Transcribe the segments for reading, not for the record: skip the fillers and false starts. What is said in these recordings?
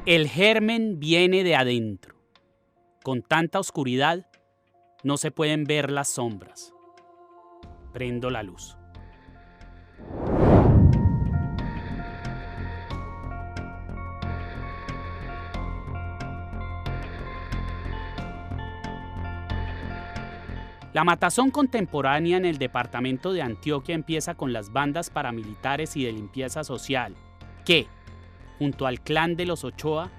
El germen viene de adentro. Con tanta oscuridad no se pueden ver las sombras. Prendo la luz. La matazón contemporánea en el departamento de Antioquia empieza con las bandas paramilitares y de limpieza social, que, junto al clan de los Ochoa,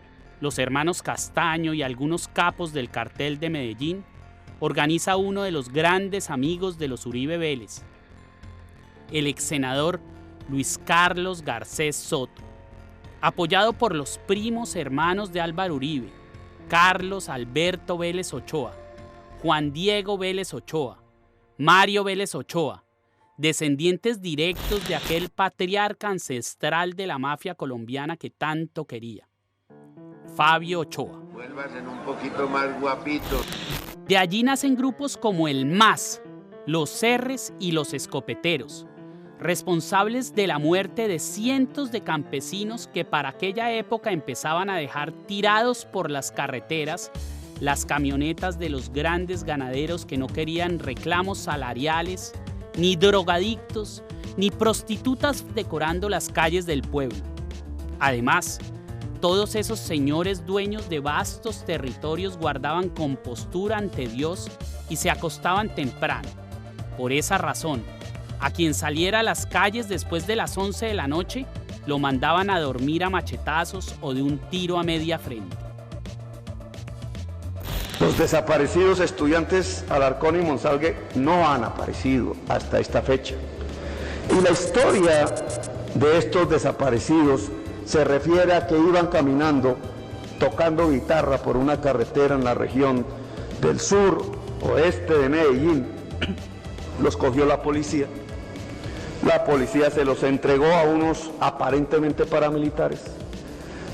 los hermanos Castaño y algunos capos del cartel de Medellín, organiza uno de los grandes amigos de los Uribe Vélez, el ex senador Luis Carlos Garcés Soto, apoyado por los primos hermanos de Álvaro Uribe, Carlos Alberto Vélez Ochoa, Juan Diego Vélez Ochoa, Mario Vélez Ochoa, descendientes directos de aquel patriarca ancestral de la mafia colombiana que tanto quería, Fabio Ochoa. Vuélvase un poquito más guapito. De allí nacen grupos como el MAS, los Cerres y los Escopeteros, responsables de la muerte de cientos de campesinos que para aquella época empezaban a dejar tirados por las carreteras las camionetas de los grandes ganaderos que no querían reclamos salariales, ni drogadictos, ni prostitutas decorando las calles del pueblo. Además, todos esos señores dueños de vastos territorios guardaban compostura ante Dios y se acostaban temprano. Por esa razón, a quien saliera a las calles después de las 11 de la noche, lo mandaban a dormir a machetazos o de un tiro a media frente. Los desaparecidos estudiantes Alarcón y Monsalve no han aparecido hasta esta fecha. Y la historia de estos desaparecidos se refiere a que iban caminando, tocando guitarra por una carretera en la región del sur, oeste de Medellín. Los cogió la policía. La policía se los entregó a unos aparentemente paramilitares.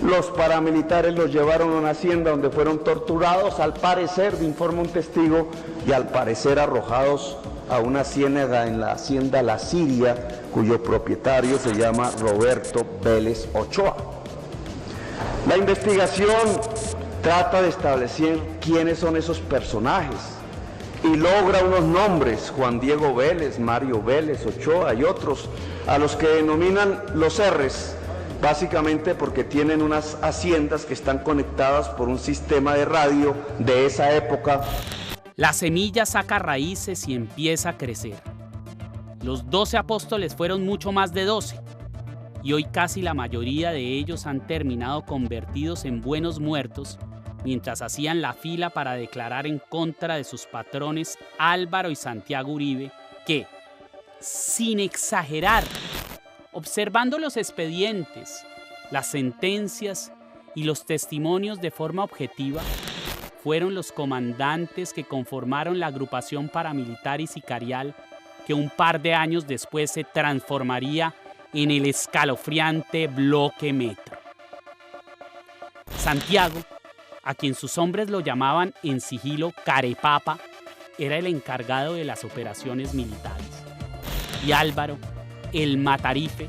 Los paramilitares los llevaron a una hacienda donde fueron torturados, al parecer, informa un testigo, y al parecer arrojados a una ciénaga en la hacienda La Siria, cuyo propietario se llama Roberto Vélez Ochoa. La investigación trata de establecer quiénes son esos personajes y logra unos nombres: Juan Diego Vélez, Mario Vélez Ochoa y otros, a los que denominan los R's, básicamente porque tienen unas haciendas que están conectadas por un sistema de radio de esa época. La semilla saca raíces y empieza a crecer. Los 12 apóstoles fueron mucho más de 12, y hoy casi la mayoría de ellos han terminado convertidos en buenos muertos mientras hacían la fila para declarar en contra de sus patrones Álvaro y Santiago Uribe, que, sin exagerar, observando los expedientes, las sentencias y los testimonios de forma objetiva, fueron los comandantes que conformaron la agrupación paramilitar y sicarial que un par de años después se transformaría en el escalofriante Bloque Metro. Santiago, a quien sus hombres lo llamaban en sigilo Carepapa, era el encargado de las operaciones militares. Y Álvaro, el Matarife,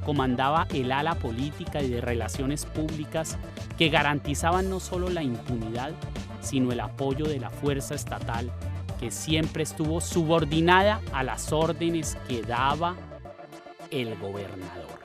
comandaba el ala política y de relaciones públicas que garantizaban no solo la impunidad, sino el apoyo de la fuerza estatal, que siempre estuvo subordinada a las órdenes que daba el gobernador.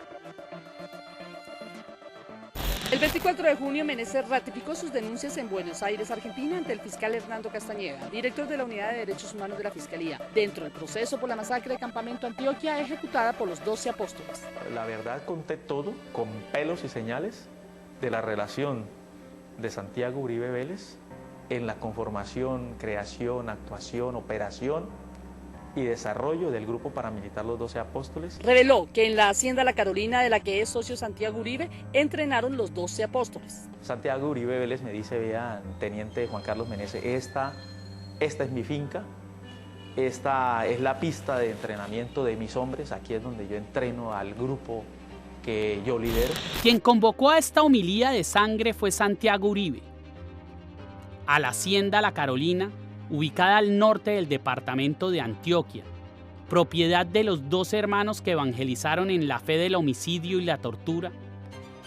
El 24 de junio, Meneses ratificó sus denuncias en Buenos Aires, Argentina, ante el fiscal Hernando Castañeda, director de la Unidad de Derechos Humanos de la Fiscalía, dentro del proceso por la masacre de Campamento Antioquia ejecutada por los 12 apóstoles. La verdad, conté todo con pelos y señales de la relación de Santiago Uribe Vélez en la conformación, creación, actuación, operación y desarrollo del grupo paramilitar Los 12 Apóstoles. Reveló que en la hacienda La Carolina, de la que es socio Santiago Uribe, entrenaron los 12 apóstoles. Santiago Uribe Vélez me dice: vean, teniente Juan Carlos Meneses, esta es mi finca, esta es la pista de entrenamiento de mis hombres, aquí es donde yo entreno al grupo que yo lidero. Quien convocó a esta homilía de sangre fue Santiago Uribe. A la hacienda La Carolina, ubicada al norte del departamento de Antioquia, propiedad de los 12 hermanos que evangelizaron en la fe del homicidio y la tortura,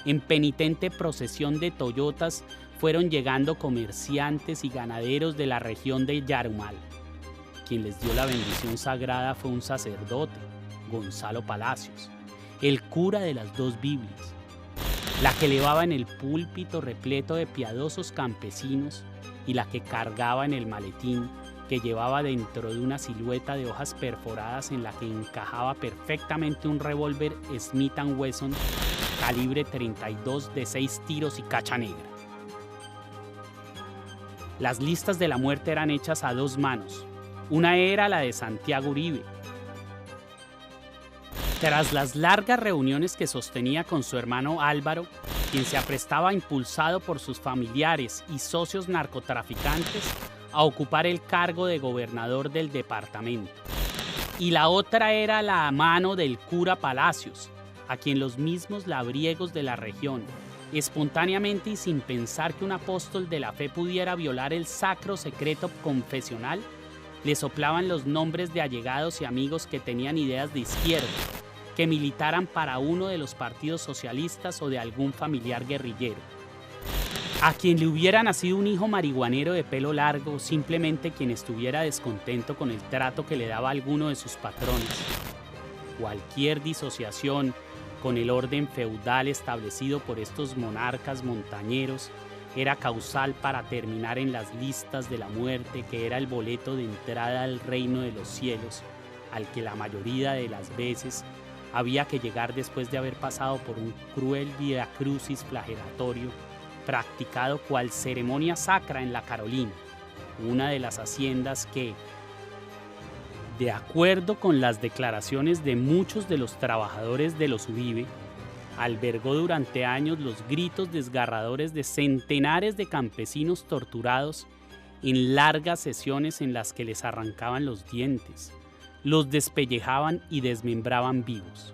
en penitente procesión de Toyotas fueron llegando comerciantes y ganaderos de la región de Yarumal. Quien les dio la bendición sagrada fue un sacerdote, Gonzalo Palacios, el cura de las dos Biblias, la que elevaba en el púlpito repleto de piadosos campesinos y la que cargaba en el maletín que llevaba dentro de una silueta de hojas perforadas en la que encajaba perfectamente un revólver Smith & Wesson calibre 32 de 6 tiros y cacha negra. Las listas de la muerte eran hechas a dos manos. Una era la de Santiago Uribe. Tras las largas reuniones que sostenía con su hermano Álvaro, quien se aprestaba impulsado por sus familiares y socios narcotraficantes a ocupar el cargo de gobernador del departamento. Y la otra era la mano del cura Palacios, a quien los mismos labriegos de la región, espontáneamente y sin pensar que un apóstol de la fe pudiera violar el sacro secreto confesional, le soplaban los nombres de allegados y amigos que tenían ideas de izquierda, que militaran para uno de los partidos socialistas o de algún familiar guerrillero. A quien le hubiera nacido un hijo marihuanero de pelo largo, simplemente quien estuviera descontento con el trato que le daba alguno de sus patrones. Cualquier disociación con el orden feudal establecido por estos monarcas montañeros era causal para terminar en las listas de la muerte, que era el boleto de entrada al reino de los cielos, al que la mayoría de las veces había que llegar después de haber pasado por un cruel viacrucis flagelatorio practicado cual ceremonia sacra en la Carolina, una de las haciendas que, de acuerdo con las declaraciones de muchos de los trabajadores de los Uribe, albergó durante años los gritos desgarradores de centenares de campesinos torturados en largas sesiones en las que les arrancaban los dientes, los despellejaban y desmembraban vivos.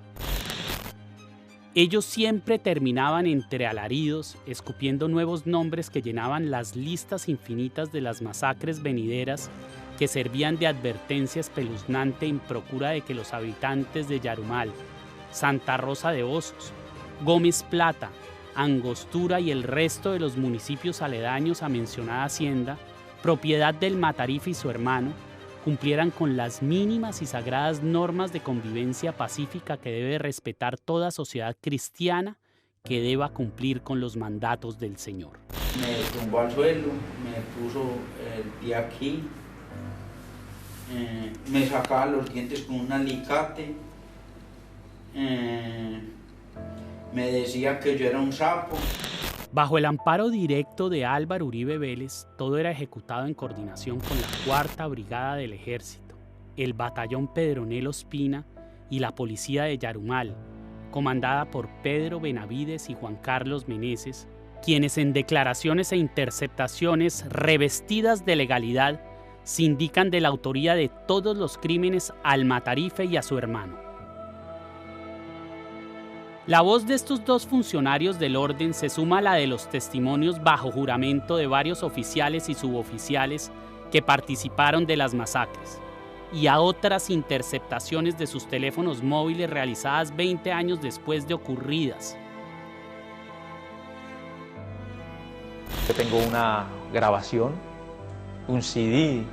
Ellos siempre terminaban entre alaridos, escupiendo nuevos nombres que llenaban las listas infinitas de las masacres venideras, que servían de advertencia espeluznante en procura de que los habitantes de Yarumal, Santa Rosa de Osos, Gómez Plata, Angostura y el resto de los municipios aledaños a mencionada hacienda, propiedad del Matarife y su hermano, cumplieran con las mínimas y sagradas normas de convivencia pacífica que debe respetar toda sociedad cristiana que deba cumplir con los mandatos del Señor. Me tumbó al suelo, me puso el pie aquí, me sacaba los dientes con un alicate, me decía que yo era un sapo. Bajo el amparo directo de Álvaro Uribe Vélez, todo era ejecutado en coordinación con la 4ª Brigada del Ejército, el Batallón Pedronel Ospina y la Policía de Yarumal, comandada por Pedro Benavides y Juan Carlos Meneses, quienes en declaraciones e interceptaciones revestidas de legalidad se indican de la autoría de todos los crímenes al Matarife y a su hermano. La voz de estos dos funcionarios del orden se suma a la de los testimonios bajo juramento de varios oficiales y suboficiales que participaron de las masacres, y a otras interceptaciones de sus teléfonos móviles realizadas 20 años después de ocurridas. Yo tengo una grabación, un CD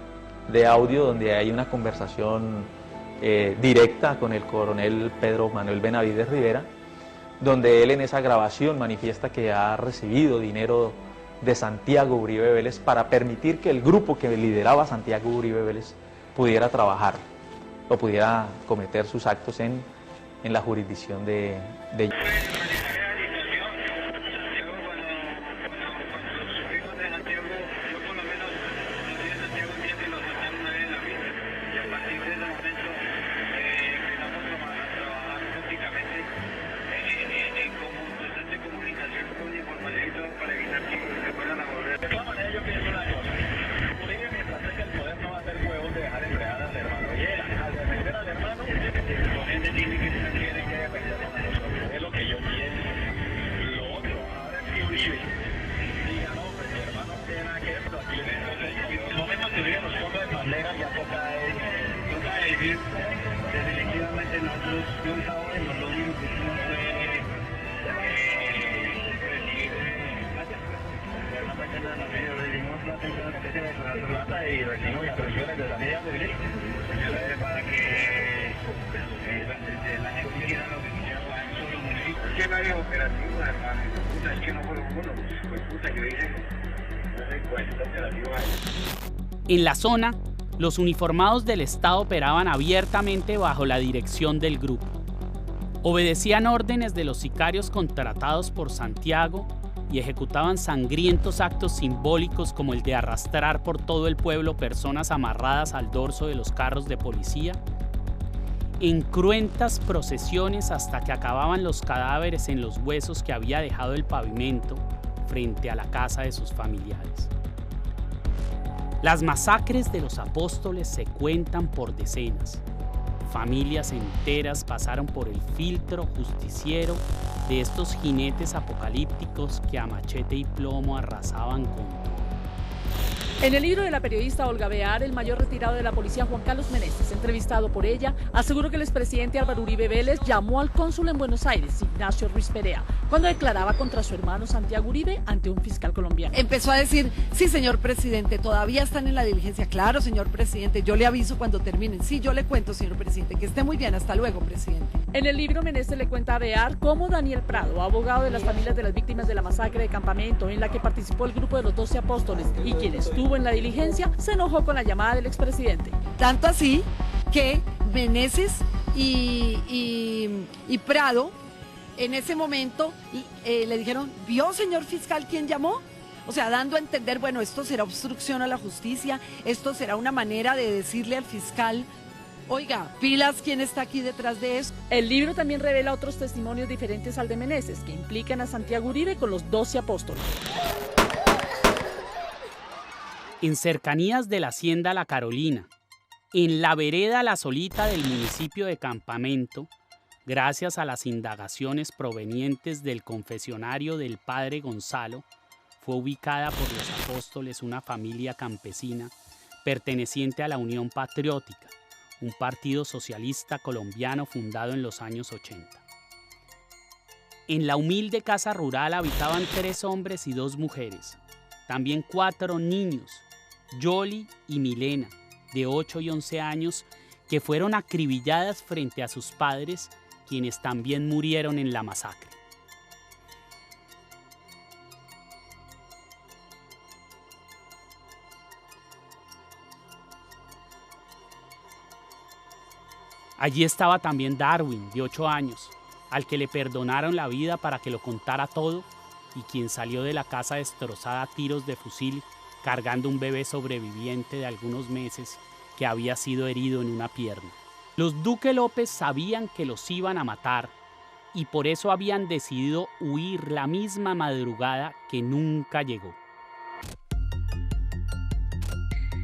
de audio donde hay una conversación directa con el coronel Pedro Manuel Benavides Rivera, donde él en esa grabación manifiesta que ha recibido dinero de Santiago Uribe Vélez para permitir que el grupo que lideraba Santiago Uribe Vélez pudiera trabajar o pudiera cometer sus actos en la jurisdicción de definitivamente nosotros, yo estaba en los únicos que hicimos fue En la zona, los uniformados del Estado operaban abiertamente bajo la dirección del grupo. Obedecían órdenes de los sicarios contratados por Santiago y ejecutaban sangrientos actos simbólicos como el de arrastrar por todo el pueblo personas amarradas al dorso de los carros de policía, en cruentas procesiones hasta que acababan los cadáveres en los huesos que había dejado el pavimento frente a la casa de sus familiares. Las masacres de los apóstoles se cuentan por decenas. Familias enteras pasaron por el filtro justiciero de estos jinetes apocalípticos que a machete y plomo arrasaban con todo. En el libro de la periodista Olga Bear, el mayor retirado de la policía Juan Carlos Meneses, entrevistado por ella, aseguró que el expresidente Álvaro Uribe Vélez llamó al cónsul en Buenos Aires, Ignacio Ruiz Perea, cuando declaraba contra su hermano Santiago Uribe ante un fiscal colombiano. Empezó a decir, sí, señor presidente, todavía están en la diligencia. Claro, señor presidente, yo le aviso cuando terminen. Sí, yo le cuento, señor presidente, que esté muy bien. Hasta luego, presidente. En el libro, Meneses le cuenta a Bear cómo Daniel Prado, abogado de las familias de las víctimas de la masacre de Campamento, en la que participó el grupo de los 12 apóstoles y quien estuvo en la diligencia, se enojó con la llamada del expresidente. Tanto así que Meneses y Prado en ese momento le dijeron, ¿vio, señor fiscal, quién llamó? O sea, dando a entender, bueno, esto será obstrucción a la justicia, esto será una manera de decirle al fiscal, oiga, pilas, ¿quién está aquí detrás de eso? El libro también revela otros testimonios diferentes al de Meneses, que implican a Santiago Uribe con los 12 apóstoles. En cercanías de la hacienda La Carolina, en la vereda La Solita del municipio de Campamento, gracias a las indagaciones provenientes del confesionario del padre Gonzalo, fue ubicada por los apóstoles una familia campesina perteneciente a la Unión Patriótica, un partido socialista colombiano fundado en los años 80. En la humilde casa rural habitaban 3 hombres y 2 mujeres, también 4 niños, Yoli y Milena, de 8 y 11 años, que fueron acribilladas frente a sus padres, quienes también murieron en la masacre. Allí estaba también Darwin, de 8 años, al que le perdonaron la vida para que lo contara todo y quien salió de la casa destrozada a tiros de fusil, cargando un bebé sobreviviente de algunos meses que había sido herido en una pierna. Los Duque López sabían que los iban a matar y por eso habían decidido huir la misma madrugada que nunca llegó.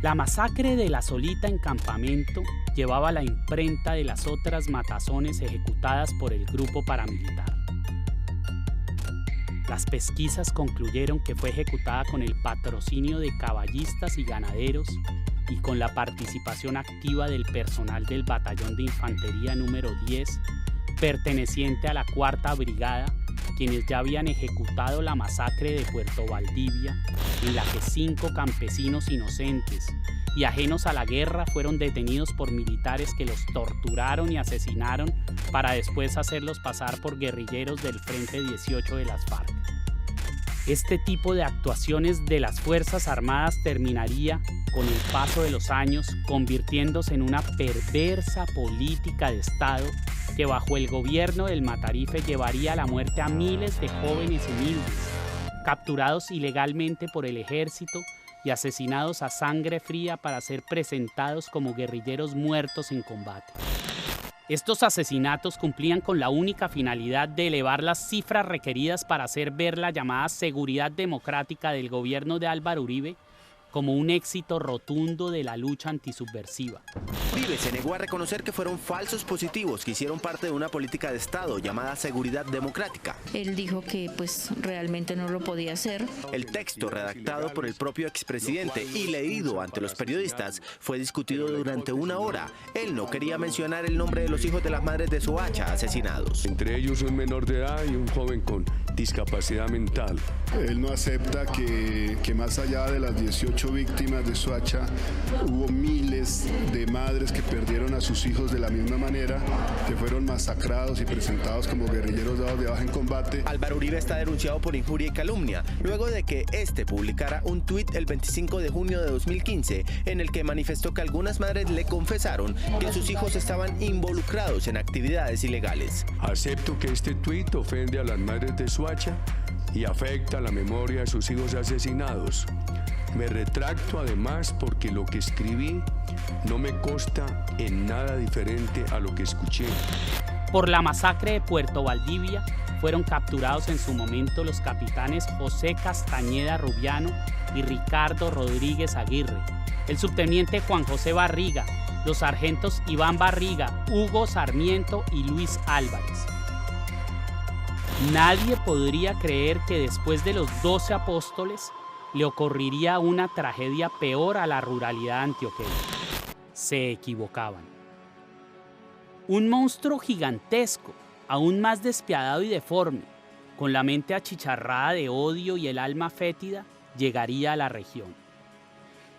La masacre de La Solita en Campamento llevaba la imprenta de las otras matazones ejecutadas por el grupo paramilitar. Las pesquisas concluyeron que fue ejecutada con el patrocinio de caballistas y ganaderos y con la participación activa del personal del Batallón de Infantería número 10, perteneciente a la 4ª Brigada, quienes ya habían ejecutado la masacre de Puerto Valdivia, en la que 5 campesinos inocentes y ajenos a la guerra fueron detenidos por militares que los torturaron y asesinaron para después hacerlos pasar por guerrilleros del Frente 18 de las FARC. Este tipo de actuaciones de las Fuerzas Armadas terminaría, con el paso de los años, convirtiéndose en una perversa política de Estado que bajo el gobierno del Matarife llevaría a la muerte a miles de jóvenes humildes, capturados ilegalmente por el ejército y asesinados a sangre fría para ser presentados como guerrilleros muertos en combate. Estos asesinatos cumplían con la única finalidad de elevar las cifras requeridas para hacer ver la llamada seguridad democrática del gobierno de Álvaro Uribe como un éxito rotundo de la lucha antisubversiva. Uribe se negó a reconocer que fueron falsos positivos que hicieron parte de una política de Estado llamada seguridad democrática. Él dijo que pues realmente no lo podía hacer. El texto redactado por el propio expresidente y leído ante los periodistas fue discutido durante 1 hora. Él no quería mencionar el nombre de los hijos de las madres de Soacha asesinados. Entre ellos un menor de edad y un joven con discapacidad mental. Él no acepta que más allá de las 18 víctimas de Soacha hubo miles de madres que perdieron a sus hijos de la misma manera, que fueron masacrados y presentados como guerrilleros dados de baja en combate. Álvaro Uribe está denunciado por injuria y calumnia, luego de que este publicara un tuit el 25 de junio de 2015 en el que manifestó que algunas madres le confesaron que sus hijos estaban involucrados en actividades ilegales. Acepto que este tuit ofende a las madres de Soacha y afecta la memoria de sus hijos asesinados. Me retracto además porque lo que escribí no me consta en nada diferente a lo que escuché. Por la masacre de Puerto Valdivia fueron capturados en su momento los capitanes José Castañeda Rubiano y Ricardo Rodríguez Aguirre, el subteniente Juan José Barriga, los sargentos Iván Barriga, Hugo Sarmiento y Luis Álvarez. Nadie podría creer que después de los 12 apóstoles le ocurriría una tragedia peor a la ruralidad antioqueña. Se equivocaban. Un monstruo gigantesco, aún más despiadado y deforme, con la mente achicharrada de odio y el alma fétida, llegaría a la región.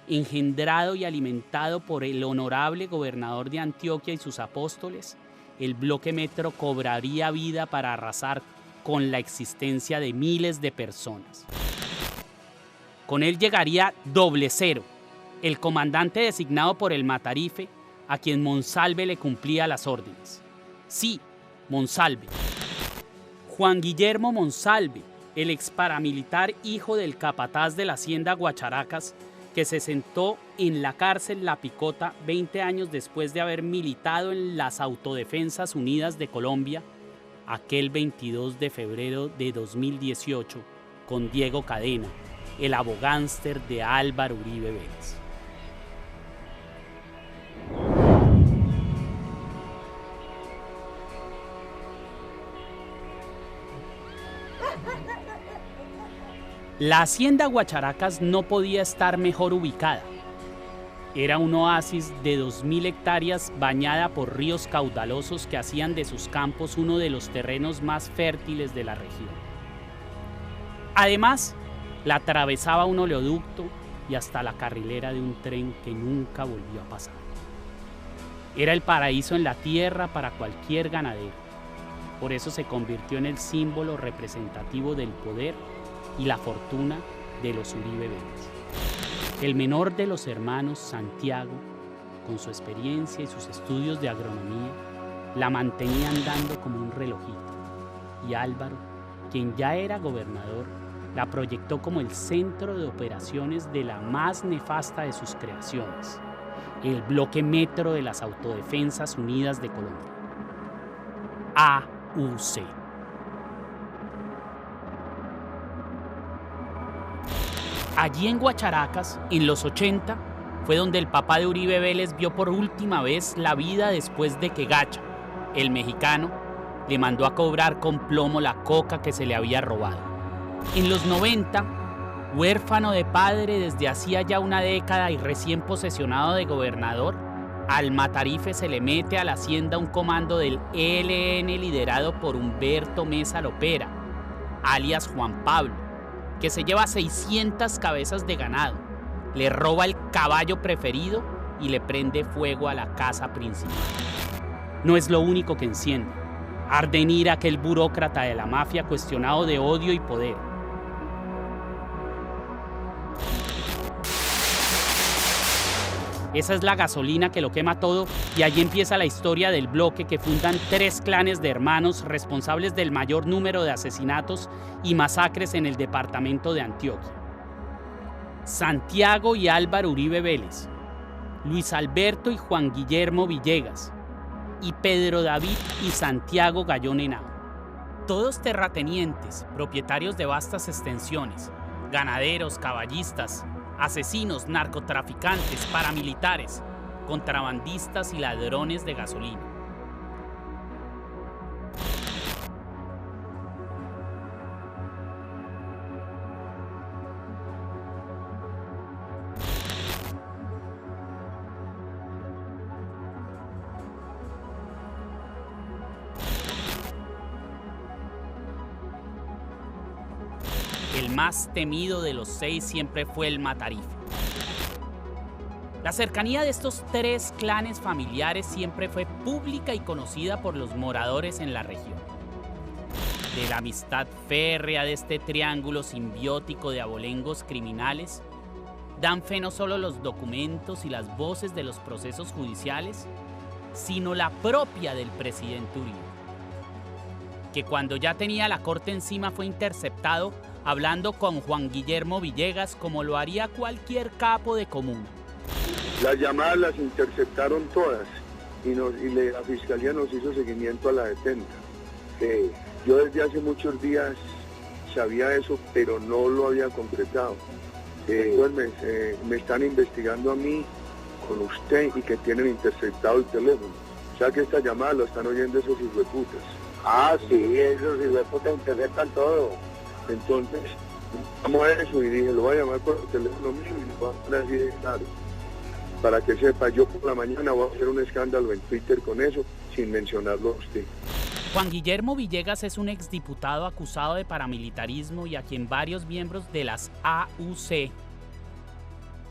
Engendrado y alimentado por el honorable gobernador de Antioquia y sus apóstoles, el bloque metro cobraría vida para arrasar con la existencia de miles de personas. Con él llegaría Doble Cero, el comandante designado por el Matarife, a quien Monsalve le cumplía las órdenes. Sí, Monsalve. Juan Guillermo Monsalve, el ex paramilitar hijo del capataz de la hacienda Guacharacas, que se sentó en la cárcel La Picota 20 años después de haber militado en las Autodefensas Unidas de Colombia, aquel 22 de febrero de 2018, con Diego Cadena, el abogánster de Álvaro Uribe Vélez. La hacienda Guacharacas no podía estar mejor ubicada. Era un oasis de 2.000 hectáreas bañada por ríos caudalosos que hacían de sus campos uno de los terrenos más fértiles de la región. Además, la atravesaba un oleoducto y hasta la carrilera de un tren que nunca volvió a pasar. Era el paraíso en la tierra para cualquier ganadero. Por eso se convirtió en el símbolo representativo del poder y la fortuna de los Uribe Vélez. El menor de los hermanos, Santiago, con su experiencia y sus estudios de agronomía, la mantenía andando como un relojito. Y Álvaro, quien ya era gobernador, la proyectó como el centro de operaciones de la más nefasta de sus creaciones, el bloque metro de las Autodefensas Unidas de Colombia, AUC. Allí en Guacharacas, en los 80, fue donde el papá de Uribe Vélez vio por última vez la vida después de que Gacha, el mexicano, le mandó a cobrar con plomo la coca que se le había robado. En los 90, huérfano de padre desde hacía ya una década y recién posesionado de gobernador, al Matarife se le mete a la hacienda un comando del ELN liderado por Humberto Mesa Lopera, alias Juan Pablo, que se lleva 600 cabezas de ganado, le roba el caballo preferido y le prende fuego a la casa principal. No es lo único que enciende. Arde en ira aquel burócrata de la mafia cuestionado de odio y poder. Esa es la gasolina que lo quema todo y allí empieza la historia del bloque que fundan 3 clanes de hermanos responsables del mayor número de asesinatos y masacres en el departamento de Antioquia. Santiago y Álvaro Uribe Vélez, Luis Alberto y Juan Guillermo Villegas y Pedro David y Santiago Gallón Henao. Todos terratenientes, propietarios de vastas extensiones, ganaderos, caballistas, asesinos, narcotraficantes, paramilitares, contrabandistas y ladrones de gasolina. El más temido de los 6 siempre fue el Matarife. La cercanía de estos 3 clanes familiares siempre fue pública y conocida por los moradores en la región. De la amistad férrea de este triángulo simbiótico de abolengos criminales, dan fe no solo los documentos y las voces de los procesos judiciales, sino la propia del presidente Uribe, que cuando ya tenía la corte encima fue interceptado hablando con Juan Guillermo Villegas como lo haría cualquier capo de comuna. Las llamadas las interceptaron todas y la fiscalía nos hizo seguimiento a la detenta. Yo desde hace muchos días sabía eso, pero no lo había concretado. Entonces me están investigando a mí con usted y que tienen interceptado el teléfono. O sea que esta llamada lo están oyendo esos hijueputas. Ah, sí, esos hijueputas interceptan todo. Entonces, vamos a eso y dije, lo voy a llamar por el teléfono mío y lo voy a poner así de claro. Para que sepa, yo por la mañana voy a hacer un escándalo en Twitter con eso, sin mencionarlo a usted. Juan Guillermo Villegas es un exdiputado acusado de paramilitarismo y a quien varios miembros de las AUC,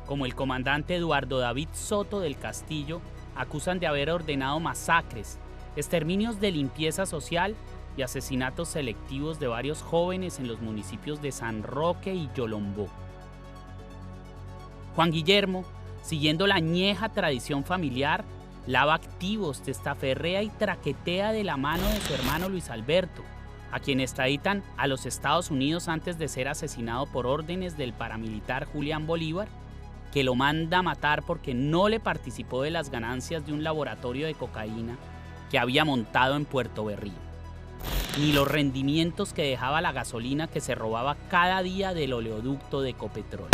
como el comandante Eduardo David Soto del Castillo, acusan de haber ordenado masacres, exterminios de limpieza social y asesinatos selectivos de varios jóvenes en los municipios de San Roque y Yolombó. Juan Guillermo, siguiendo la añeja tradición familiar, lava activos, testaferrea y traquetea de la mano de su hermano Luis Alberto, a quien extraditan a los Estados Unidos antes de ser asesinado por órdenes del paramilitar Julián Bolívar, que lo manda a matar porque no le participó de las ganancias de un laboratorio de cocaína que había montado en Puerto Berrío, ni los rendimientos que dejaba la gasolina que se robaba cada día del oleoducto de Ecopetrol.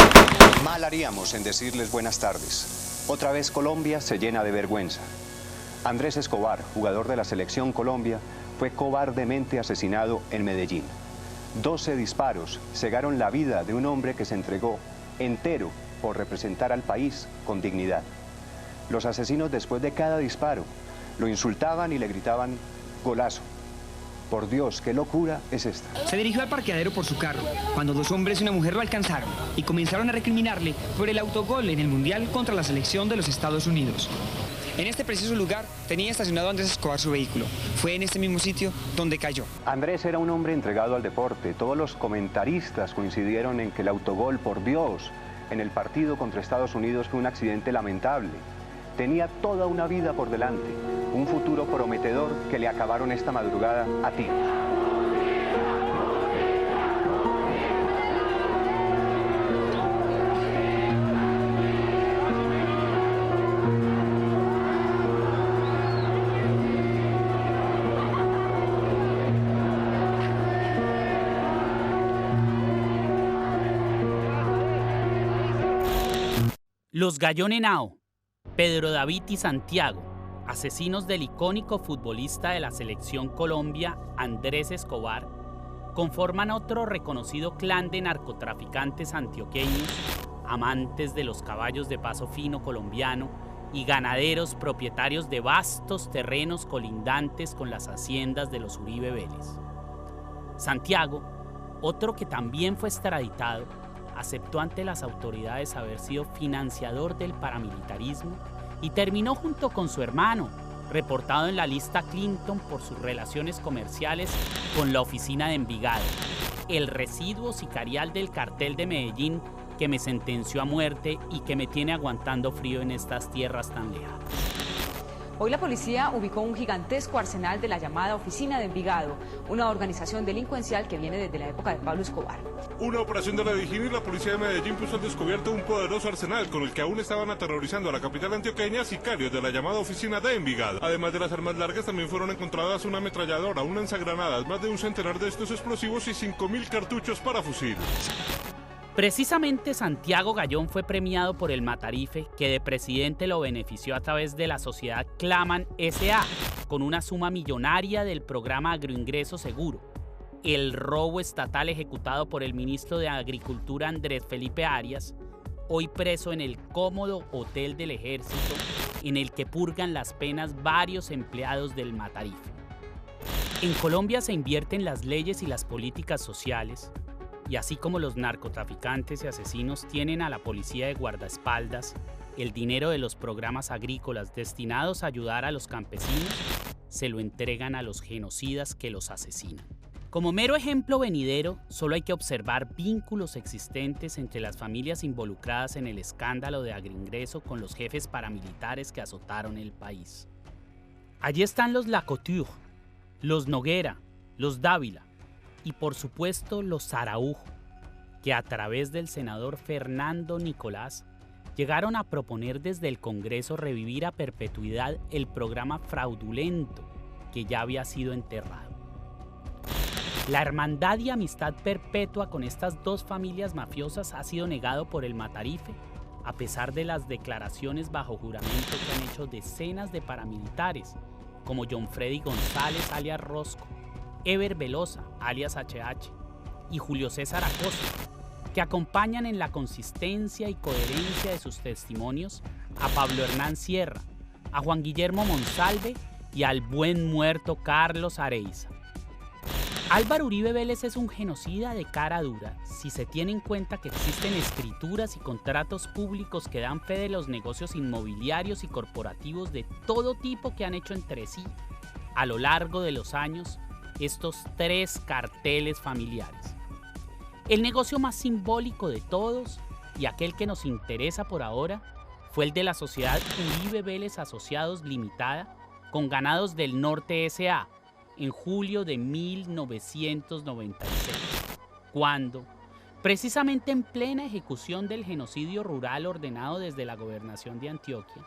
Mal haríamos en decirles buenas tardes. Otra vez Colombia se llena de vergüenza. Andrés Escobar, jugador de la Selección Colombia, fue cobardemente asesinado en Medellín. 12 disparos cegaron la vida de un hombre que se entregó entero por representar al país con dignidad. Los asesinos, después de cada disparo, lo insultaban y le gritaban golazo. Por Dios, ¿qué locura es esta? Se dirigió al parqueadero por su carro, cuando 2 hombres y una mujer lo alcanzaron y comenzaron a recriminarle por el autogol en el Mundial contra la selección de los Estados Unidos. En este preciso lugar tenía estacionado Andrés Escobar su vehículo. Fue en este mismo sitio donde cayó. Andrés era un hombre entregado al deporte. Todos los comentaristas coincidieron en que el autogol, por Dios, en el partido contra Estados Unidos fue un accidente lamentable. Tenía toda una vida por delante, un futuro prometedor que le acabaron esta madrugada a tiros. Los Gallón Henao, Pedro David y Santiago, asesinos del icónico futbolista de la Selección Colombia, Andrés Escobar, conforman otro reconocido clan de narcotraficantes antioqueños, amantes de los caballos de paso fino colombiano y ganaderos propietarios de vastos terrenos colindantes con las haciendas de los Uribe Vélez. Santiago, otro que también fue extraditado, aceptó ante las autoridades haber sido financiador del paramilitarismo y terminó junto con su hermano, reportado en la lista Clinton por sus relaciones comerciales con la oficina de Envigado, el residuo sicarial del cartel de Medellín que me sentenció a muerte y que me tiene aguantando frío en estas tierras tan lejanas. Hoy la policía ubicó un gigantesco arsenal de la llamada Oficina de Envigado, una organización delincuencial que viene desde la época de Pablo Escobar. Una operación de la DIJÍN y la policía de Medellín puso al descubierto un poderoso arsenal con el que aún estaban aterrorizando a la capital antioqueña sicarios de la llamada Oficina de Envigado. Además de las armas largas, también fueron encontradas una ametralladora, una lanzagranadas, más de un centenar de estos explosivos y 5.000 cartuchos para fusil. Precisamente Santiago Gayón fue premiado por el Matarife, que de presidente lo benefició a través de la sociedad Claman S.A., con una suma millonaria del programa Agroingreso Seguro, el robo estatal ejecutado por el ministro de Agricultura Andrés Felipe Arias, hoy preso en el cómodo hotel del Ejército, en el que purgan las penas varios empleados del Matarife. En Colombia se invierten las leyes y las políticas sociales, y así como los narcotraficantes y asesinos tienen a la policía de guardaespaldas, el dinero de los programas agrícolas destinados a ayudar a los campesinos se lo entregan a los genocidas que los asesinan. Como mero ejemplo venidero, solo hay que observar vínculos existentes entre las familias involucradas en el escándalo de Agroingreso con los jefes paramilitares que azotaron el país. Allí están los Lacouture, los Noguera, los Dávila y por supuesto los Araujo, que a través del senador Fernando Nicolás llegaron a proponer desde el Congreso revivir a perpetuidad el programa fraudulento que ya había sido enterrado. La hermandad y amistad perpetua con estas dos familias mafiosas ha sido negado por el Matarife, a pesar de las declaraciones bajo juramento que han hecho decenas de paramilitares, como John Freddy González alias Rosco, Ever Velosa alias HH y Julio César Acosta, que acompañan en la consistencia y coherencia de sus testimonios a Pablo Hernán Sierra, a Juan Guillermo Monsalve y al buen muerto Carlos Areiza. Álvaro Uribe Vélez es un genocida de cara dura si se tiene en cuenta que existen escrituras y contratos públicos que dan fe de los negocios inmobiliarios y corporativos de todo tipo que han hecho entre sí a lo largo de los años estos tres carteles familiares. El negocio más simbólico de todos y aquel que nos interesa por ahora fue el de la sociedad Uribe Vélez Asociados Limitada con Ganados del Norte S.A., en julio de 1996, cuando, precisamente en plena ejecución del genocidio rural ordenado desde la gobernación de Antioquia,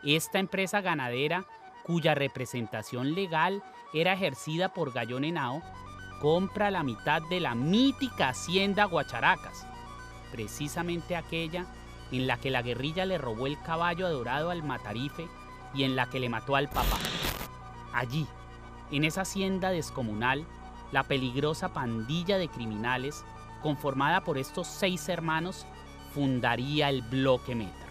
esta empresa ganadera, cuya representación legal era ejercida por Gayón Henao, compra la mitad de la mítica hacienda Guacharacas, precisamente aquella en la que la guerrilla le robó el caballo adorado al Matarife y en la que le mató al papá. Allí, en esa hacienda descomunal, la peligrosa pandilla de criminales, conformada por estos 6 hermanos, fundaría el Bloque Metro.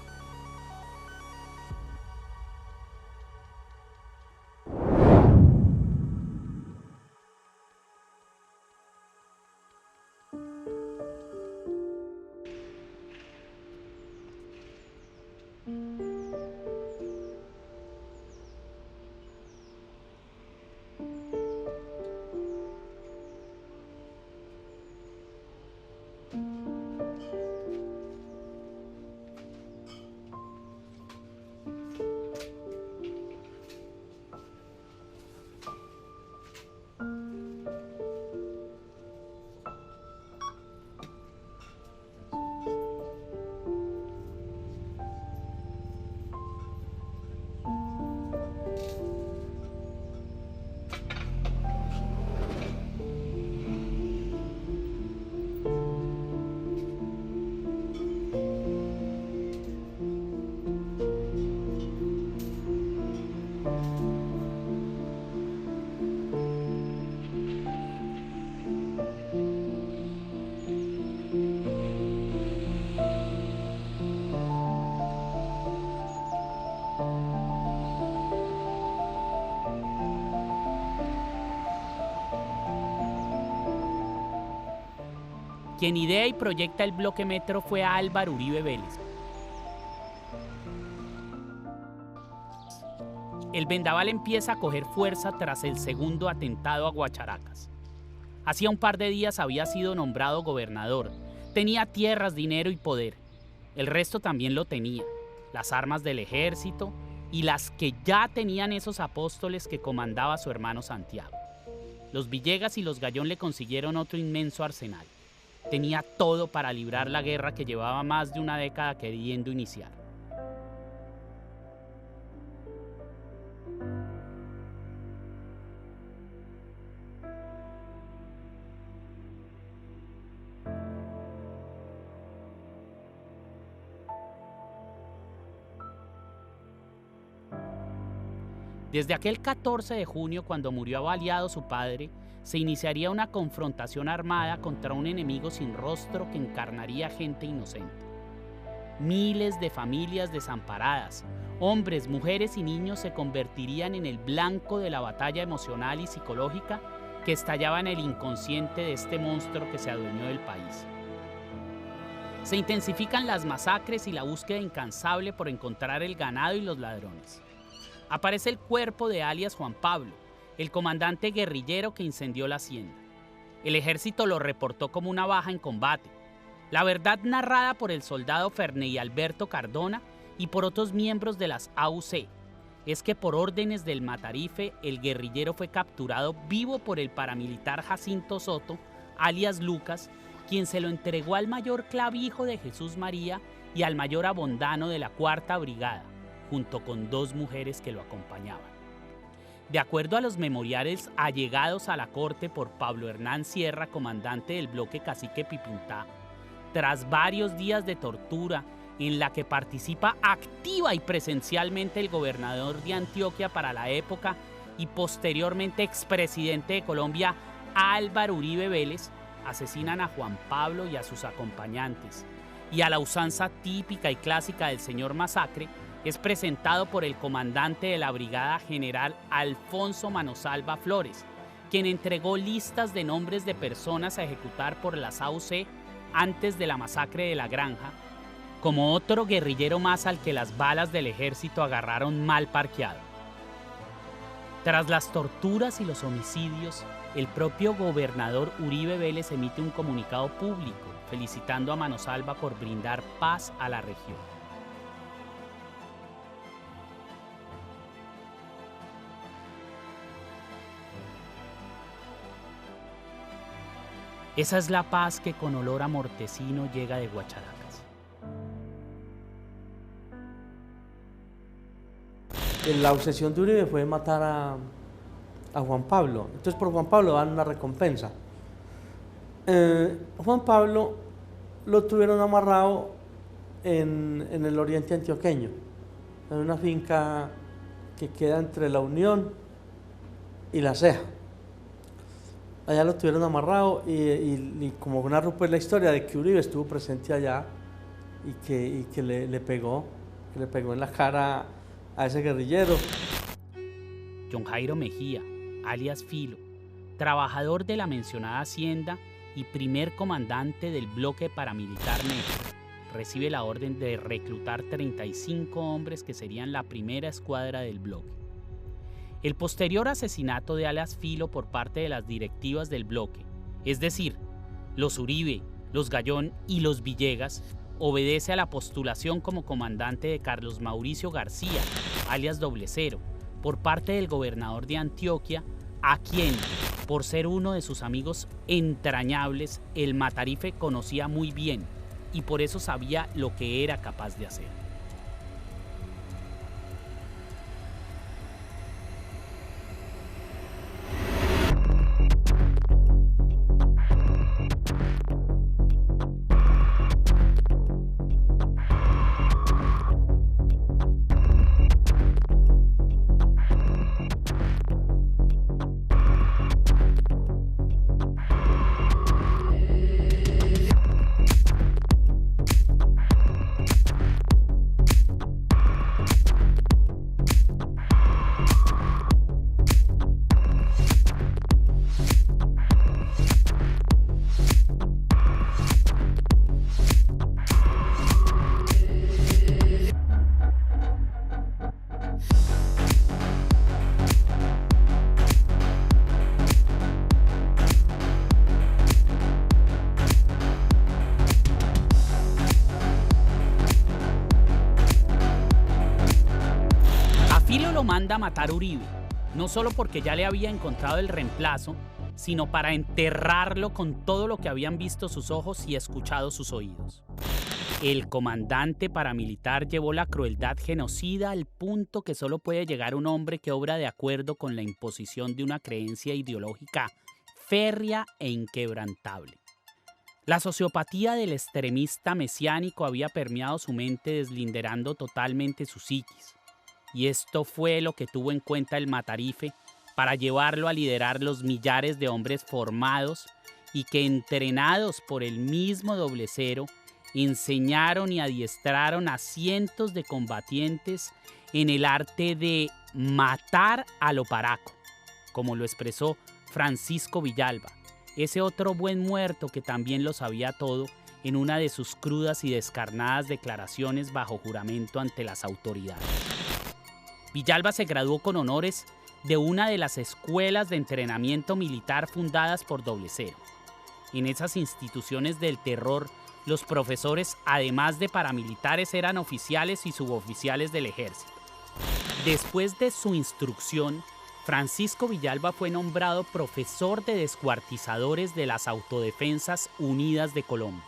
Quien idea y proyecta el Bloque Metro fue Álvaro Uribe Vélez. El vendaval empieza a coger fuerza tras el segundo atentado a Guacharacas. Hacía un par de días había sido nombrado gobernador. Tenía tierras, dinero y poder. El resto también lo tenía. Las armas del ejército y las que ya tenían esos apóstoles que comandaba su hermano Santiago. Los Villegas y los Gayón le consiguieron otro inmenso arsenal. Tenía todo para librar la guerra que llevaba más de una década queriendo iniciar. Desde aquel 14 de junio, cuando murió baleado su padre, se iniciaría una confrontación armada contra un enemigo sin rostro que encarnaría gente inocente. Miles de familias desamparadas, hombres, mujeres y niños se convertirían en el blanco de la batalla emocional y psicológica que estallaba en el inconsciente de este monstruo que se adueñó del país. Se intensifican las masacres y la búsqueda incansable por encontrar el ganado y los ladrones. Aparece el cuerpo de alias Juan Pablo, el comandante guerrillero que incendió la hacienda. El ejército lo reportó como una baja en combate. La verdad narrada por el soldado Ferney Alberto Cardona y por otros miembros de las AUC es que por órdenes del Matarife el guerrillero fue capturado vivo por el paramilitar Jacinto Soto, alias Lucas, quien se lo entregó al mayor Clavijo de Jesús María y al mayor Abondano de la 4ª Brigada, junto con 2 mujeres que lo acompañaban. De acuerdo a los memoriales allegados a la corte por Pablo Hernán Sierra, comandante del bloque Cacique Pipintá, tras varios días de tortura en la que participa activa y presencialmente el gobernador de Antioquia para la época y posteriormente expresidente de Colombia, Álvaro Uribe Vélez, asesinan a Juan Pablo y a sus acompañantes, y a la usanza típica y clásica del señor Masacre, es presentado por el comandante de la brigada, general Alfonso Manosalva Flores, quien entregó listas de nombres de personas a ejecutar por las AUC antes de la masacre de La Granja, como otro guerrillero más al que las balas del ejército agarraron mal parqueado. Tras las torturas y los homicidios, el propio gobernador Uribe Vélez emite un comunicado público felicitando a Manosalva por brindar paz a la región. Esa es la paz que con olor a mortecino llega de Guacharacas. La obsesión de Uribe fue matar a Juan Pablo. Entonces por Juan Pablo dan una recompensa. Juan Pablo lo tuvieron amarrado en el oriente antioqueño, en una finca que queda entre La Unión y La Ceja. Allá lo tuvieron amarrado y como narro pues la historia de que Uribe estuvo presente allá y que le pegó en la cara a ese guerrillero. John Jairo Mejía, alias Filo, trabajador de la mencionada hacienda y primer comandante del bloque paramilitar negro, recibe la orden de reclutar 35 hombres que serían la primera escuadra del bloque. El posterior asesinato de alias Filo por parte de las directivas del bloque, es decir, los Uribe, los Gallón y los Villegas, obedece a la postulación como comandante de Carlos Mauricio García, alias Doble Cero, por parte del gobernador de Antioquia, a quien, por ser uno de sus amigos entrañables, el Matarife conocía muy bien y por eso sabía lo que era capaz de hacer. Manda a matar a Uribe, no solo porque ya le había encontrado el reemplazo, sino para enterrarlo con todo lo que habían visto sus ojos y escuchado sus oídos. El comandante paramilitar llevó la crueldad genocida al punto que solo puede llegar un hombre que obra de acuerdo con la imposición de una creencia ideológica férrea e inquebrantable. La sociopatía del extremista mesiánico había permeado su mente, deslinderando totalmente su psiquis. y esto fue lo que tuvo en cuenta el Matarife para llevarlo a liderar los millares de hombres formados y que, entrenados por el mismo Doble Cero, enseñaron y adiestraron a cientos de combatientes en el arte de matar a lo paraco, como lo expresó Francisco Villalba, ese otro buen muerto que también lo sabía todo, en una de sus crudas y descarnadas declaraciones bajo juramento ante las autoridades. Villalba se graduó con honores de una de las escuelas de entrenamiento militar fundadas por Doble Cero. En esas instituciones del terror, los profesores, además de paramilitares, eran oficiales y suboficiales del ejército. Después de su instrucción, Francisco Villalba fue nombrado profesor de descuartizadores de las Autodefensas Unidas de Colombia.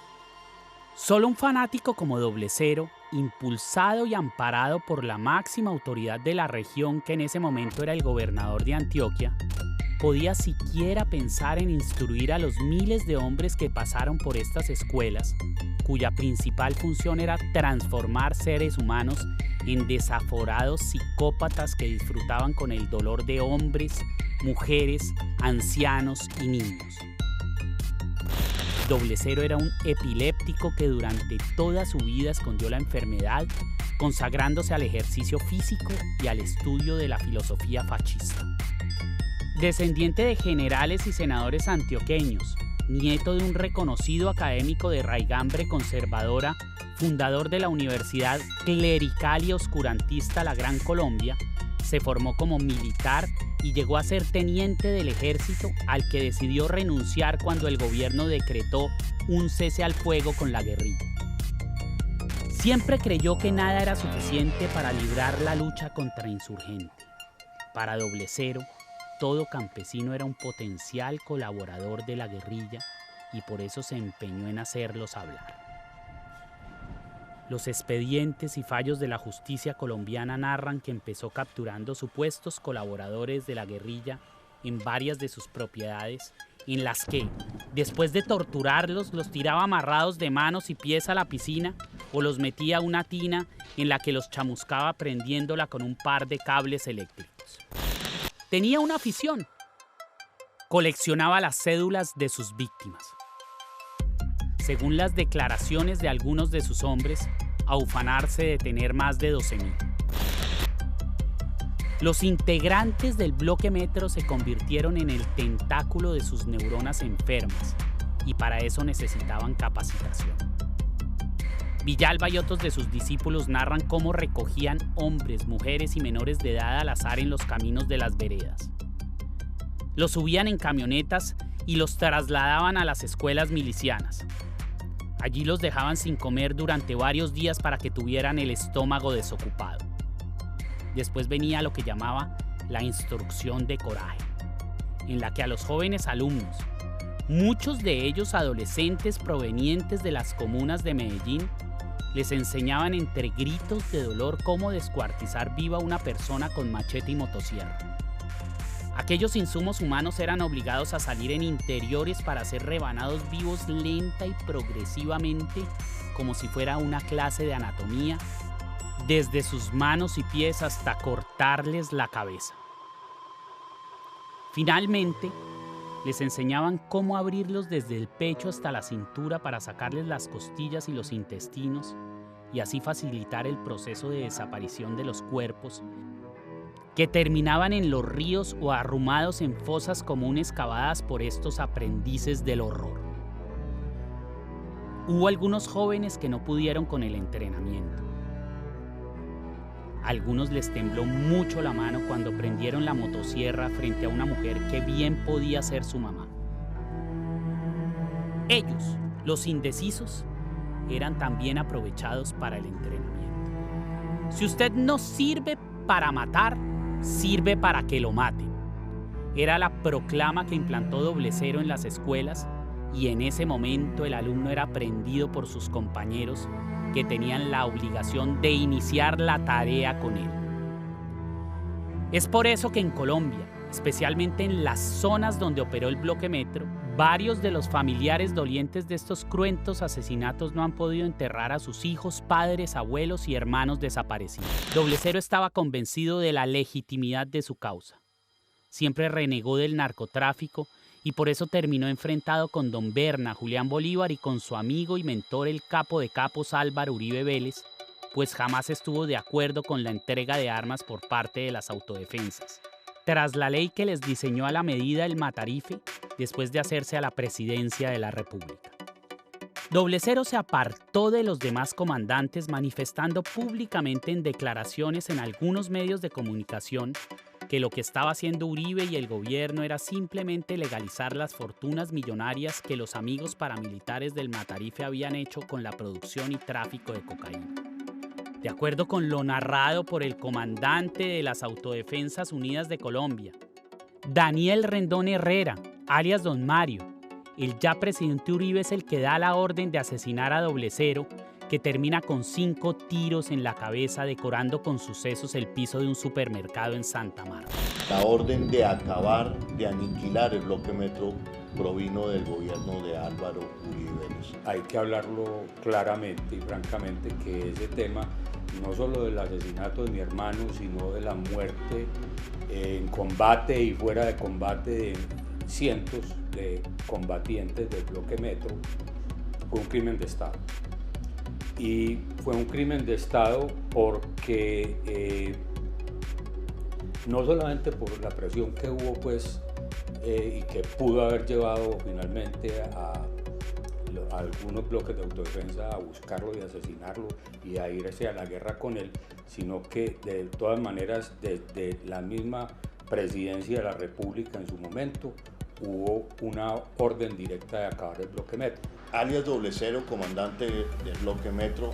Solo un fanático como Doble Cero, impulsado y amparado por la máxima autoridad de la región, que en ese momento era el gobernador de Antioquia, podía siquiera pensar en instruir a los miles de hombres que pasaron por estas escuelas, cuya principal función era transformar seres humanos en desaforados psicópatas que disfrutaban con el dolor de hombres, mujeres, ancianos y niños. Doble Cero era un epiléptico que durante toda su vida escondió la enfermedad, consagrándose al ejercicio físico y al estudio de la filosofía fascista. Descendiente de generales y senadores antioqueños, nieto de un reconocido académico de raigambre conservadora, fundador de la Universidad Clerical y Oscurantista La Gran Colombia, se formó como militar y llegó a ser teniente del ejército, al que decidió renunciar cuando el gobierno decretó un cese al fuego con la guerrilla. Siempre creyó que nada era suficiente para librar la lucha contra insurgente. Para Doble Cero, todo campesino era un potencial colaborador de la guerrilla y por eso se empeñó en hacerlos hablar. Los expedientes y fallos de la justicia colombiana narran que empezó capturando supuestos colaboradores de la guerrilla en varias de sus propiedades, en las que, después de torturarlos, los tiraba amarrados de manos y pies a la piscina o los metía a una tina en la que los chamuscaba prendiéndola con un par de cables eléctricos. Tenía una afición: coleccionaba las cédulas de sus víctimas. Según las declaraciones de algunos de sus hombres, a ufanarse de tener más de 12.000. Los integrantes del bloque Metro se convirtieron en el tentáculo de sus neuronas enfermas y para eso necesitaban capacitación. Villalba y otros de sus discípulos narran cómo recogían hombres, mujeres y menores de edad al azar en los caminos de las veredas. Los subían en camionetas y los trasladaban a las escuelas milicianas. Allí los dejaban sin comer durante varios días para que tuvieran el estómago desocupado. Después venía lo que llamaba la instrucción de coraje, en la que a los jóvenes alumnos, muchos de ellos adolescentes provenientes de las comunas de Medellín, les enseñaban entre gritos de dolor cómo descuartizar viva a una persona con machete y motosierra. Aquellos insumos humanos eran obligados a salir en interiores para ser rebanados vivos lenta y progresivamente, como si fuera una clase de anatomía, desde sus manos y pies hasta cortarles la cabeza. Finalmente, les enseñaban cómo abrirlos desde el pecho hasta la cintura para sacarles las costillas y los intestinos y así facilitar el proceso de desaparición de los cuerpos, que terminaban en los ríos o arrumados en fosas comunes cavadas por estos aprendices del horror. Hubo algunos jóvenes que no pudieron con el entrenamiento. A algunos les tembló mucho la mano cuando prendieron la motosierra frente a una mujer que bien podía ser su mamá. Ellos, los indecisos, eran también aprovechados para el entrenamiento. Si usted no sirve para matar, sirve para que lo maten. Era la proclama que implantó Doble Cero en las escuelas y en ese momento el alumno era prendido por sus compañeros que tenían la obligación de iniciar la tarea con él. Es por eso que en Colombia, especialmente en las zonas donde operó el bloque Metro, Varios de los familiares dolientes de estos cruentos asesinatos no han podido enterrar a sus hijos, padres, abuelos y hermanos desaparecidos. Doble Cero estaba convencido de la legitimidad de su causa. Siempre renegó del narcotráfico y por eso terminó enfrentado con don Berna, Julián Bolívar y con su amigo y mentor el capo de capos Álvaro Uribe Vélez, pues jamás estuvo de acuerdo con la entrega de armas por parte de las autodefensas. Tras la ley que les diseñó a la medida el Matarife, después de hacerse a la presidencia de la República. Doble Cero se apartó de los demás comandantes manifestando públicamente en declaraciones en algunos medios de comunicación que lo que estaba haciendo Uribe y el gobierno era simplemente legalizar las fortunas millonarias que los amigos paramilitares del Matarife habían hecho con la producción y tráfico de cocaína. De acuerdo con lo narrado por el comandante de las Autodefensas Unidas de Colombia, Daniel Rendón Herrera, alias Don Mario, el ya presidente Uribe es el que da la orden de asesinar a Doble Cero, que termina con 5 tiros en la cabeza decorando con sucesos el piso de un supermercado en Santa Marta. La orden de acabar, de aniquilar el bloque Metro provino del gobierno de Álvaro Uribe Vélez. Hay que hablarlo claramente y francamente que ese tema, no solo del asesinato de mi hermano, sino de la muerte en combate y fuera de combate de cientos de combatientes del bloque Metro, fue un crimen de Estado. Y fue un crimen de Estado porque no solamente por la presión que hubo pues, y que pudo haber llevado finalmente a algunos bloques de autodefensa a buscarlo y asesinarlo y a irse a la guerra con él, sino que de todas maneras desde la misma presidencia de la República en su momento hubo una orden directa de acabar el bloque Metro. Alias Doble Cero, comandante del bloque Metro,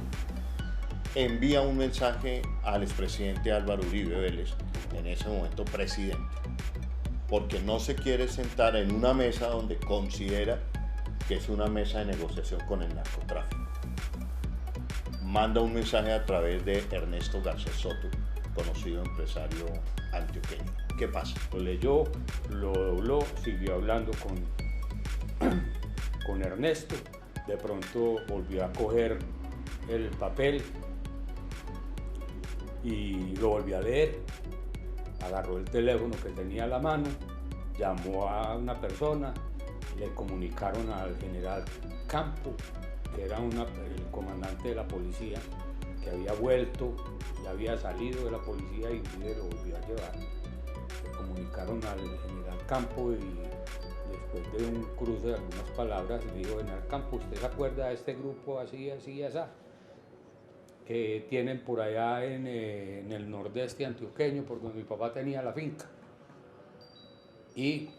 envía un mensaje al expresidente Álvaro Uribe Vélez, en ese momento presidente, porque no se quiere sentar en una mesa donde considera que es una mesa de negociación con el narcotráfico. Manda un mensaje a través de Ernesto Garcés Soto, conocido empresario antioqueño. ¿Qué pasa? Lo leyó, lo dobló, siguió hablando con Ernesto, de pronto volvió a coger el papel y lo volvió a leer, agarró el teléfono que tenía a la mano, llamó a una persona, le comunicaron al general Campo, que era el comandante de la policía, que había vuelto, ya había salido de la policía y lo volvió a llevar. Le comunicaron al general Campo y después de un cruce de algunas palabras le dijo: general Campo, ¿usted se acuerda de este grupo así, así, así, que tienen por allá en el nordeste antioqueño, por donde mi papá tenía la finca? Y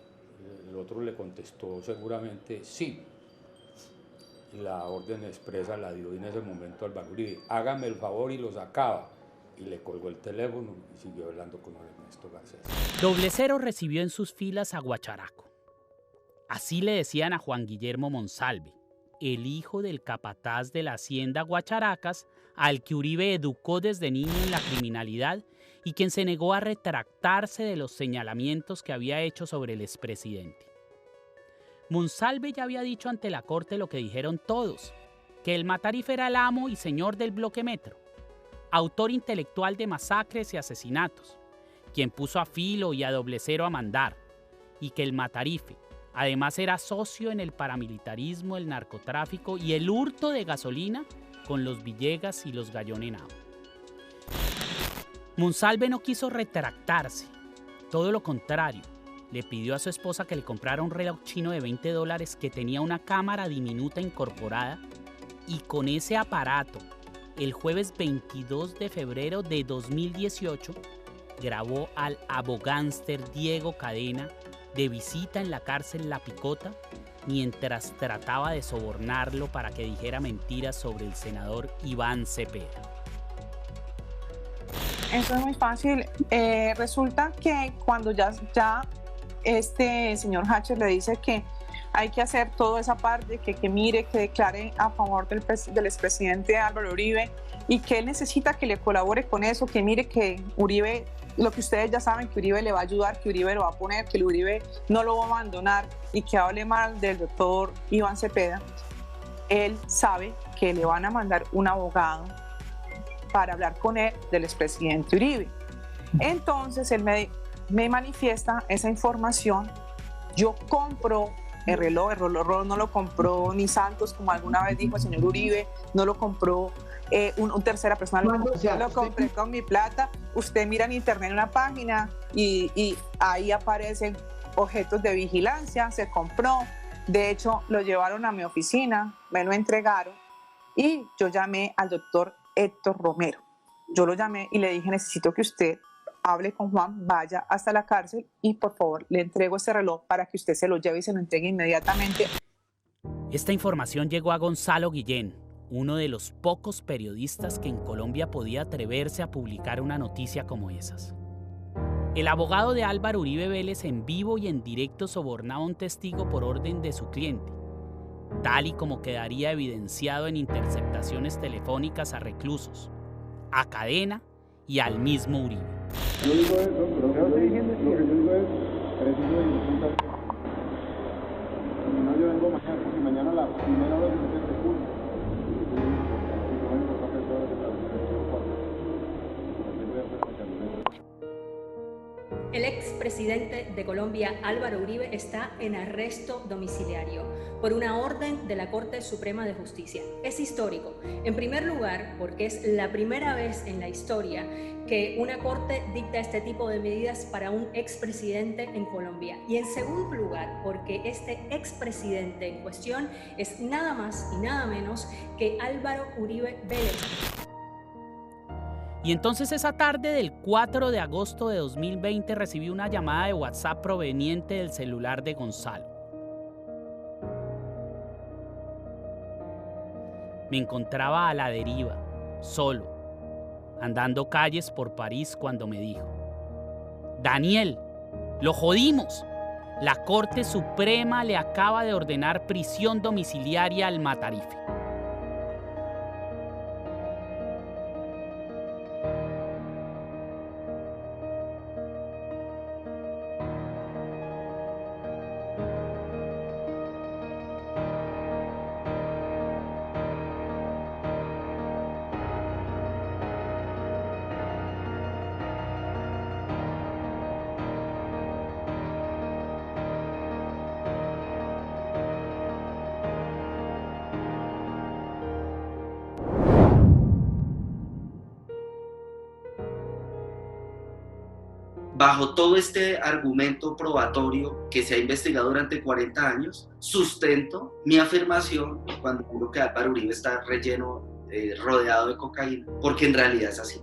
el otro le contestó seguramente sí. La orden expresa la dio en ese momento Álvaro Uribe: hágame el favor y los acaba. Y le colgó el teléfono y siguió hablando con Ernesto Garcés. Doble Cero recibió en sus filas a Guacharaco. Así le decían a Juan Guillermo Monsalve, el hijo del capataz de la hacienda Guacharacas, al que Uribe educó desde niño en la criminalidad y quien se negó a retractarse de los señalamientos que había hecho sobre el expresidente. Monsalve ya había dicho ante la corte lo que dijeron todos, que el Matarife era el amo y señor del bloque Metro, autor intelectual de masacres y asesinatos, quien puso a Filo y a Doble Cero a mandar, y que el Matarife además era socio en el paramilitarismo, el narcotráfico y el hurto de gasolina con los Villegas y los Gallón Henao. Monsalve no quiso retractarse, todo lo contrario, le pidió a su esposa que le comprara un reloj chino de $20 que tenía una cámara diminuta incorporada, y con ese aparato, el jueves 22 de febrero de 2018, grabó al abogánster Diego Cadena de visita en la cárcel La Picota mientras trataba de sobornarlo para que dijera mentiras sobre el senador Iván Cepeda. Eso es muy fácil. Resulta que cuando ya este señor Hatcher le dice que hay que hacer toda esa parte, que mire, que declare a favor del expresidente Álvaro Uribe y que él necesita que le colabore con eso, que mire que Uribe, lo que ustedes ya saben, que Uribe le va a ayudar, que Uribe lo va a poner, que Uribe no lo va a abandonar y que hable mal del doctor Iván Cepeda. Él sabe que le van a mandar un abogado para hablar con él del expresidente Uribe. Entonces él me manifiesta esa información. Yo compro el reloj no lo compró ni Santos, como alguna vez dijo el señor Uribe, no lo compró una tercera persona, lo compré con mi plata. Usted mira en internet una página y ahí aparecen objetos de vigilancia, se compró. De hecho, lo llevaron a mi oficina, me lo entregaron y yo llamé al doctor Héctor Romero. Yo lo llamé y le dije, necesito que usted hable con Juan, vaya hasta la cárcel y por favor le entrego ese reloj para que usted se lo lleve y se lo entregue inmediatamente. Esta información llegó a Gonzalo Guillén, uno de los pocos periodistas que en Colombia podía atreverse a publicar una noticia como esas. El abogado de Álvaro Uribe Vélez en vivo y en directo sobornaba a un testigo por orden de su cliente, tal y como quedaría evidenciado en interceptaciones telefónicas a reclusos, a Cadena y al mismo Uribe. Yo digo eso, pero lo que yo digo es preciso de disputa. No, yo vengo mañana, y mañana la primera vez que se junta. El expresidente de Colombia, Álvaro Uribe, está en arresto domiciliario por una orden de la Corte Suprema de Justicia. Es histórico, en primer lugar, porque es la primera vez en la historia que una corte dicta este tipo de medidas para un expresidente en Colombia. Y en segundo lugar, porque este expresidente en cuestión es nada más y nada menos que Álvaro Uribe Vélez. Y entonces esa tarde del 4 de agosto de 2020 recibí una llamada de WhatsApp proveniente del celular de Gonzalo. Me encontraba a la deriva, solo, andando calles por París cuando me dijo: Daniel, lo jodimos. La Corte Suprema le acaba de ordenar prisión domiciliaria al Matarife. Bajo todo este argumento probatorio que se ha investigado durante 40 años, sustento mi afirmación cuando digo que Álvaro Uribe está rodeado de cocaína, porque en realidad es así.